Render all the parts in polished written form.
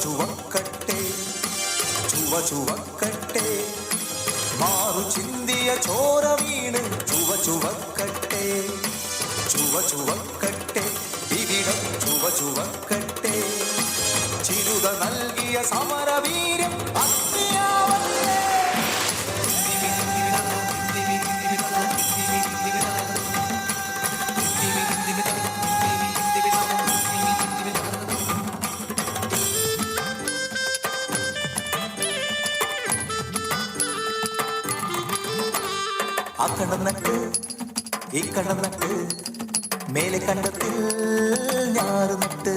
ചുവക്കട്ടെ ചുവക്കട്ടെ മാറു ചിന്തിയ ചോര വീണ് ചുവക്കട്ടെ ചുവക്കട്ടെ ഇവിടം ചുവക്കട്ടെ ചിരുത നൽകിയ സമരവീര്യം അഗ്നിയാവല്ലേ. ആ കടന്നട്ട് ഈ കടന്നട്ട് മേലെ കണ്ടത്തിൽ ഞാറ് നട്ട്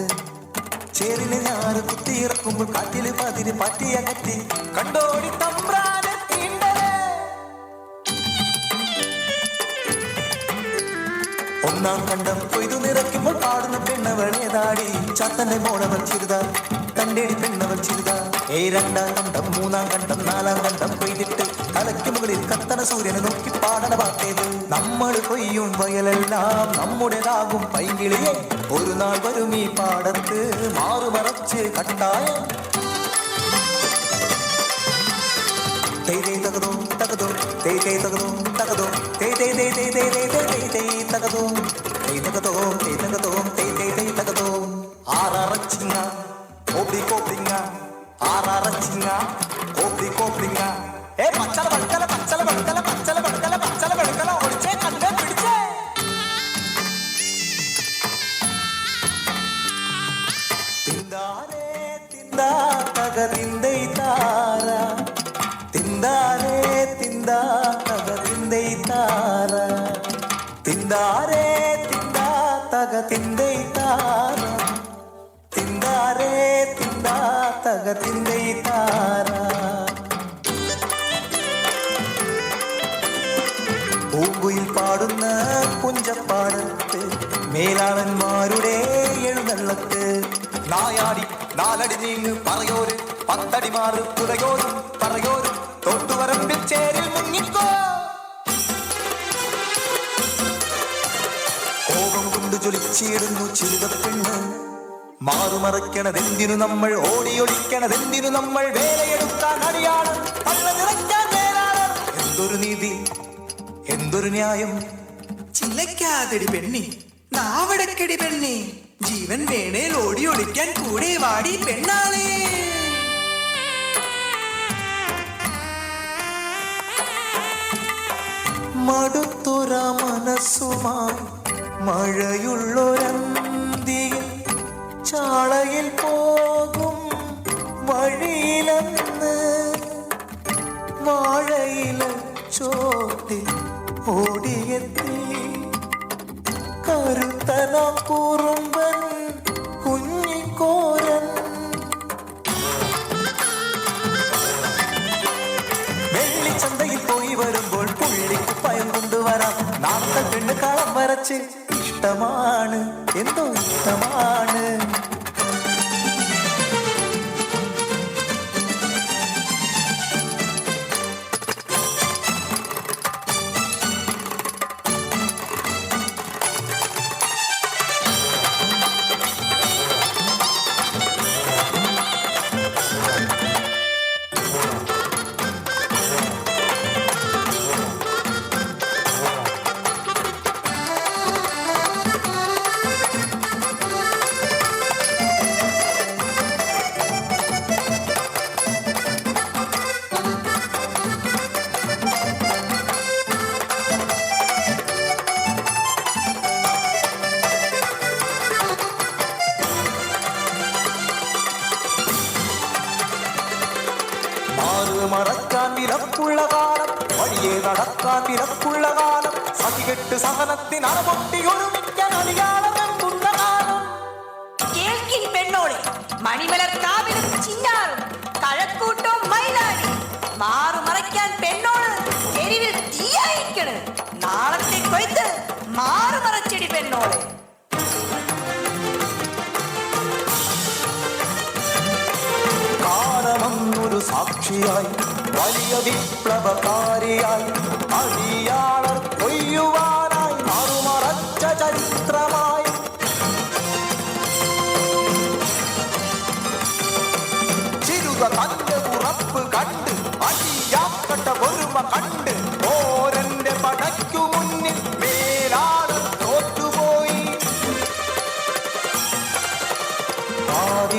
ചേരിന് ഞാറ് കുത്തിയിറക്കുമ്പോൾ കാറ്റില് പതിര് പറ്റിയകറ്റി കണ്ടോടി തമ്പ്രാനെ തീണ്ടല്. ഒന്നാം കണ്ടം കൊയ്തു നിറയ്ക്കുമ്പോൾ പാടുന്ന പെണ്ണവളെ താടി ചത്തന്റെ മോളവൾ ചിരുത തന്റെ പെണ്ണവൾ ചിരുത. രണ്ടാം കണ്ടം മൂന്നാം കണ്ടം നാലാം കണ്ടം കൊയ്തിട്ട് തലയ്ക്ക് മുകളിൽ കത്തണ സൂര്യനെ നോക്കി പാടണ പാട്ടേത്. നമ്മൾ കൊയ്യും വയലെല്ലാം നമ്മുടേതാകും പൈങ്കിളിയെ ഒരു നാൾ വരും ഈ പാടത്ത് മാറുമറച്ച് കട്ടായം. തകതോ തകതോ തകതോ തകതോ തകതോ തകതോ തകതോ ആറച്ചിങ്ങ കോപ്പിങ്ങ ആറച്ചിങ്ങ കോപ്പിങ്ങ പച്ചല പടുക്കല പച്ചല പടുക്കല പച്ചല പടുക്കല പച്ചല പടുക്കല ഒളിച്ചേ കണ്ടേ പിടിച്ചേ. തിന്താരേ തിന്താ തക തിന്തൈ താര തിന്താരേ തിന്താ തക തിന്തൈ താര തിന്താരേ തിന്താ തക തിന്തൈ താര തിന്താരേ തിന്താ തക തിന്തൈ താര. പൂങ്കുയിൽ പാടുന്ന കുഞ്ചപ്പാടത്ത് മേലാളന്മാരുടെ എഴുന്നള്ളത്ത് നായാടി നാലടി നീങ്ങ് പറയോര് പത്തടി മാറ് പുറയോരും പറയോരും തൊട്ടുവരമ്പിൽ ചേരിൽ മുങ്ങിക്കോ. കോപം കൊണ്ട് ജ്വലിച്ചിടുന്നു ചിരുതപ്പെണ്ണ് മാറുമറയ്ക്കണതെന്തിനു നമ്മൾ ഓടിയൊളിക്കണതെന്തിനു നമ്മൾ വേലയെടുക്കാൻ അടിയാളം പള്ള നിറയ്ക്കാൻ വേലാളം. എന്തൊരു നീതി എന്തൊരു ന്യായം. ചില്ലയ്ക്കാതടി പെണ്ണി നാവടക്കടി പെണ്ണി ജീവൻ വേണേൽ ഓടി ഒളിക്കാൻ കൂടെ വാടി പെണ്ണാളേ. മടുത്തൊര മനസ്സുമായി മഴയുള്ളൊരന്തിയിൽ ചാളയിൽ പോകും വഴിയിലെന്ന് വാഴയില ചോട്ടിൽ ഓടിയെത്തി കരുത്തന കുറുമ്പൻ കുഞ്ഞിക്കോരൻ. വെള്ളിച്ചന്തയിൽ പോയി വരുമ്പോൾ പുള്ളിക്ക് പയം കൊണ്ടുവരാം. നാത്ത പെണ്ണ് കളം വരച്ച് ഇഷ്ടമാണ് എന്തോ ഇഷ്ടമാണ്. മറക്കാൻ വിലക്കുള്ള കാലം വഴിയെ നടക്കാൻ വിലക്കുള്ള കാലം സതികെട്ട് സഹനത്തിന് അറപൊട്ടി ഒരുമിക്കാൻ അധികാരം എന്തുള്ള കാലം. കേൾക്കിൻ പെണ്ണോളെ മണിമലർ കാവിലും ചിന്നാറും കഴക്കൂട്ടോ മൈലാടി മാറുമറയ്ക്കാൻ പെണ്ണോള് എരിവിൽ തീയായിക്കണ് നാളത്തെ കൊയ്ത്ത് മാറുമറച്ചെടി പെണ്ണോളെ. കാലമൊന്നൊരു സാക്ഷിയായി വലിയ വിപ്ലവകാരിയായി അടിയാളർ കൊയ്യുവാനായി മാറുമറച്ച ചരിത്രമായി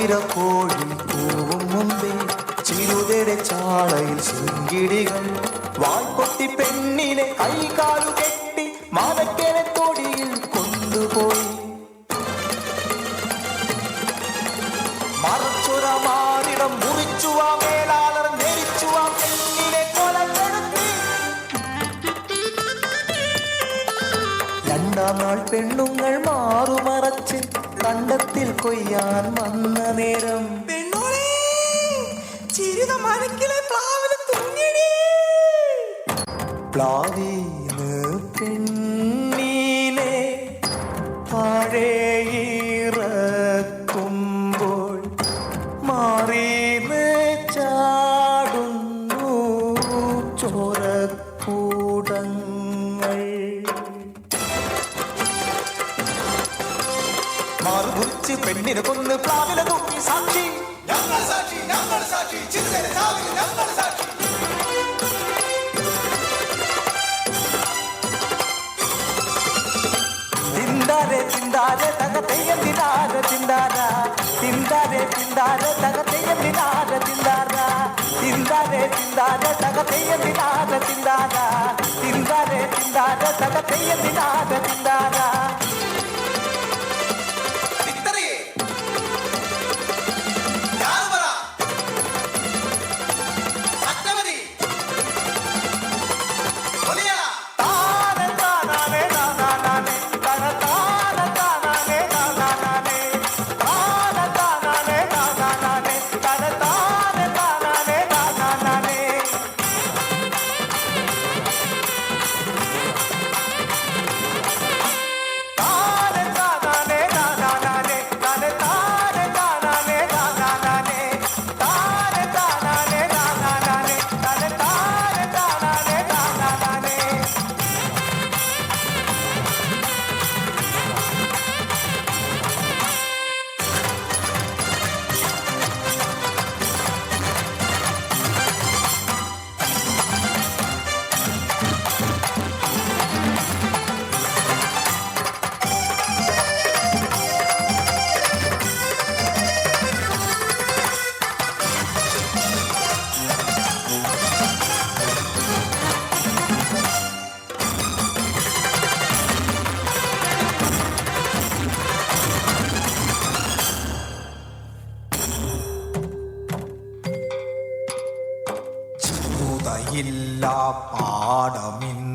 ആതിരക്കോഴിൽ പൂവും മുമ്പേ ചിരുതയുടെ ചാളയിൽ ശൃംഗിടികൾ വാൾപൊട്ടി പെണ്ണിനെ കൈകാലു കെട്ടി മാതക്കരെ തൊടിയിൽ കൊണ്ടുപോയി മറച്ചൊര മാറിടം മുറിച്ചുവാ മേലാളർ ധരിച്ചുവാ പെണ്ണിനെ കൊലപ്പെടുത്തി രണ്ടാം നാൾ പെണ്ണുങ്ങൾ മാറുമറച്ച് കണ്ടത്തിൽ കൊയ്യാൻ വന്ന നേരം പെണ്ണോളെ ചിരിത മരക്കിലെ പ്ലാവില് തൂങ്ങിടി പ്ലാവീന്ന് പെണ്ണീനെ പഴയിറക്കുമ്പോൾ മാറീന്ന് ചാടുന്നു ചോരക്കൂടങ്ങൾ മാറുമുറിച്ച് പെണ്ണിനെ കൊന്ന് പ്ലാവില തൂക്കി സാക്ഷി തിന്താരെ തിന്താരെ തക തെയ്യം തിനാര തിന്താര തിന്താരെ തിന്താരെ തക തെയ്യം തിനാര തിന്താര തിന്താരെ തിന്താരെ തക തെയ്യം തിനാര തിന്താര തിന്താരെ തിന്താരെ തക തെയ്യം തിനാര തിന്താര ഇല്ല പാടമിന്ന്